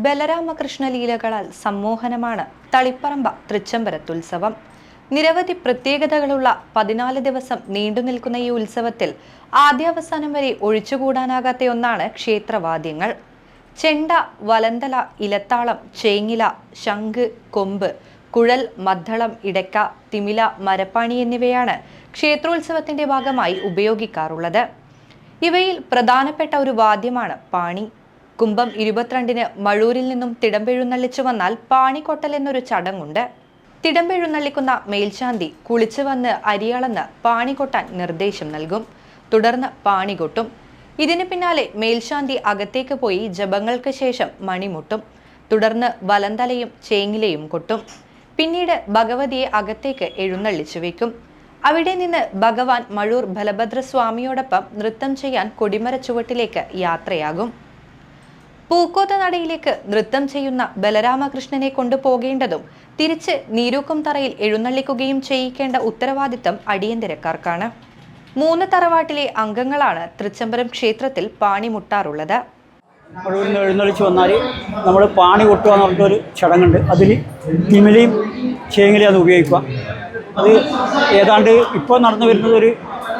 ബലരാമകൃഷ്ണ ലീലകളാൽ സമ്മോഹനമാണ് തളിപ്പറമ്പ തൃച്ചംബരത്തുത്സവം. നിരവധി പ്രത്യേകതകളുള്ള 14 ദിവസം നീണ്ടുനിൽക്കുന്ന ഈ ഉത്സവത്തിൽ ആദ്യാവസാനം വരെ ഒഴിച്ചുകൂടാനാകാത്ത ഒന്നാണ് ക്ഷേത്രവാദ്യങ്ങൾ. ചെണ്ട, വലന്തല, ഇലത്താളം, ചേങ്ങില, ശംഖ്, കൊമ്പ്, കുഴൽ, മദ്ദളം, ഇടയ്ക്ക, തിമില, മരപ്പാണി എന്നിവയാണ് ക്ഷേത്രോത്സവത്തിന്റെ ഭാഗമായി ഉപയോഗിക്കാറുള്ളത്. ഇവയിൽ പ്രധാനപ്പെട്ട ഒരു വാദ്യമാണ് പാണി. കുംഭം 22-ന് മഴൂരിൽ നിന്നും തിടമ്പെഴുന്നള്ളിച്ചു വന്നാൽ പാണിക്കൊട്ടൽ എന്നൊരു ചടങ്ങുണ്ട്. തിടമ്പെഴുന്നള്ളിക്കുന്ന മേൽശാന്തി കുളിച്ചു വന്ന് അരിയളന്ന് പാണി കൊട്ടാൻ നിർദ്ദേശം നൽകും. തുടർന്ന് പാണി കൊട്ടും. ഇതിന് പിന്നാലെ മേൽശാന്തി അകത്തേക്ക് പോയി ജപങ്ങൾക്ക് ശേഷം മണിമുട്ടും. തുടർന്ന് വലന്തലയും ചേങ്ങിലയും കൊട്ടും. പിന്നീട് ഭഗവതിയെ അകത്തേക്ക് എഴുന്നള്ളിച്ചു വെക്കും. അവിടെ നിന്ന് ഭഗവാൻ മഴൂർ ബലഭദ്രസ്വാമിയോടൊപ്പം നൃത്തം ചെയ്യാൻ കൊടിമര ചുവട്ടിലേക്ക് യാത്രയാകും. പൂക്കോത്ത നടയിലേക്ക് നൃത്തം ചെയ്യുന്ന ബലരാമകൃഷ്ണനെ കൊണ്ടുപോകേണ്ടതും തിരിച്ച് നീരൂക്കും തറയിൽ എഴുന്നള്ളിക്കുകയും ചെയ്യിക്കേണ്ട ഉത്തരവാദിത്തം അടിയന്തരക്കാർക്കാണ്. 3 തറവാട്ടിലെ അംഗങ്ങളാണ് തൃച്ചംബരം ക്ഷേത്രത്തിൽ പാണിമുട്ടാറുള്ളത്. മഴൂരിൽ നിന്ന് എഴുന്നള്ളിച്ച് വന്നാൽ നമ്മൾ പാണി കൊട്ടുക എന്ന് പറഞ്ഞിട്ടൊരു ചടങ്ങുണ്ട്. അതിൽ തിമിലയും ചേങ്ങിലയും അത് ഉപയോഗിക്കുക. അത് ഏതാണ്ട് ഇപ്പോൾ നടന്നു വരുന്നത് ഒരു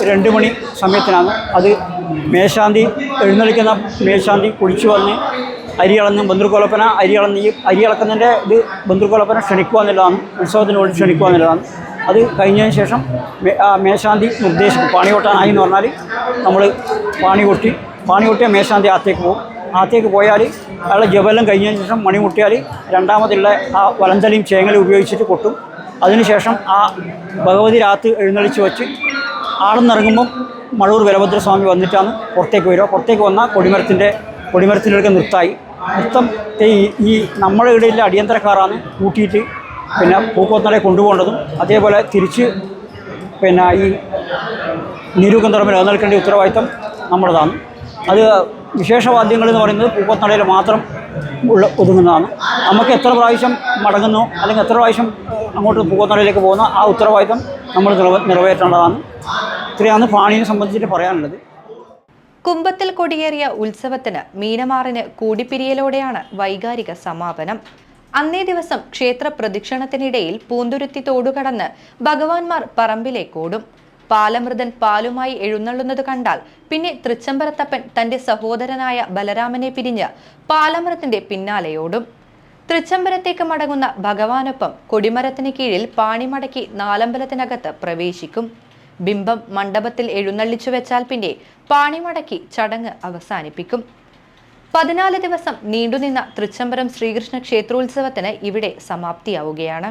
2 മണി സമയത്തിനാണ്. അത് മേൽശാന്തി എഴുന്നള്ളിക്കുന്ന മേൽശാന്തി കുളിച്ചു വന്ന് അരിയളന്ന് ബന്ധുക്കോലപ്പന അരിയളന്ന് ഈ അരിയളക്കുന്നതിൻ്റെ ഇത് ബന്ധുക്കോലപ്പന ക്ഷണിക്കുക എന്നുള്ളതാണ്. ഉത്സവത്തിന് വേണ്ടി ക്ഷണിക്കുക എന്നുള്ളതാണ്. അത് കഴിഞ്ഞതിന് ശേഷം മേൽശാന്തി നിർദ്ദേശിക്കും. പാണി കൊട്ടാനായി എന്ന് പറഞ്ഞാൽ നമ്മൾ പാണി കൊട്ടിയ മേൽശാന്തി അകത്തേക്ക് പോകും. അകത്തേക്ക് പോയാൽ അയാളെ ജപമെല്ലാം കഴിഞ്ഞതിന് ശേഷം മണിമുട്ടിയാൽ രണ്ടാമതുള്ള ആ വലന്തലയും ചേങ്ങലും ഉപയോഗിച്ചിട്ട് കൊട്ടും. അതിനുശേഷം ആ ഭഗവതി രാത്ത് എഴുന്നള്ളിച്ച് വെച്ച് ആടുന്നിറങ്ങുമ്പം മഴൂർ ബലഭദ്രസ്വാമി വന്നിട്ടാണ് പുറത്തേക്ക് വരിക. പുറത്തേക്ക് വന്നാൽ കൊടിമരത്തിലേക്ക് നൃത്തമായി. നൃത്തം ഈ നമ്മുടെ ഇടയിലെ അടിയന്തരക്കാരാണ് കൂട്ടിയിട്ട് പിന്നെ പൂക്കോത്തനയെ കൊണ്ടുപോകേണ്ടതും അതേപോലെ തിരിച്ച് പിന്നെ ഈ നീരൂക്കം തറമ്പിൽ എഴുന്നേൽക്കേണ്ട ഉത്തരവാദിത്തം നമ്മുടേതാണ്. അത് വിശേഷവാദ്യങ്ങൾ എന്ന് പറയുന്നത് പൂക്കോത്തനയിൽ മാത്രം ഒതുങ്ങുന്നതാണ്. നമുക്ക് എത്ര പ്രാവശ്യം മടങ്ങുന്നു അല്ലെങ്കിൽ എത്ര പ്രാവശ്യം അങ്ങോട്ട് പൂക്കോത്തനയിലേക്ക് പോകുന്ന ആ ഉത്തരവാദിത്തം നമ്മൾ നിറവേറ്റേണ്ടതാണ്. ഇത്രയാണ് പാണിയെ സംബന്ധിച്ചിട്ട് പറയാനുള്ളത്. കുംഭത്തിൽ കൊടിയേറിയ ഉത്സവത്തിന് മീനമാറിന് കൂടിപ്പിരിയലോടെയാണ് വൈകാരിക സമാപനം. അന്നേ ദിവസം ക്ഷേത്ര പ്രദക്ഷിണത്തിനിടയിൽ പൂന്തുരുത്തി തോടുകടന്ന് ഭഗവാൻമാർ പറമ്പിലേക്കോടും. പാലമൃതൻ പാലുമായി എഴുന്നള്ളുന്നത് കണ്ടാൽ പിന്നെ തൃച്ചംബരത്തപ്പൻ തന്റെ സഹോദരനായ ബലരാമനെ പിരിഞ്ഞ് പാലമൃതന്റെ പിന്നാലെയോടും. തൃച്ചംബരത്തേക്ക് മടങ്ങുന്ന ഭഗവാനൊപ്പം കൊടിമരത്തിന് കീഴിൽ പാണിമടക്കി നാലമ്പലത്തിനകത്ത് പ്രവേശിക്കും. ബിംബം മണ്ഡപത്തിൽ എഴുന്നള്ളിച്ചു വെച്ചാൽ പിന്നെ പാണിമടക്കി ചടങ്ങ് അവസാനിപ്പിക്കും. 14 ദിവസം നീണ്ടുനിന്ന തൃച്ചംബരം ശ്രീകൃഷ്ണ ക്ഷേത്രോത്സവത്തിന് ഇവിടെ സമാപ്തിയാവുകയാണ്.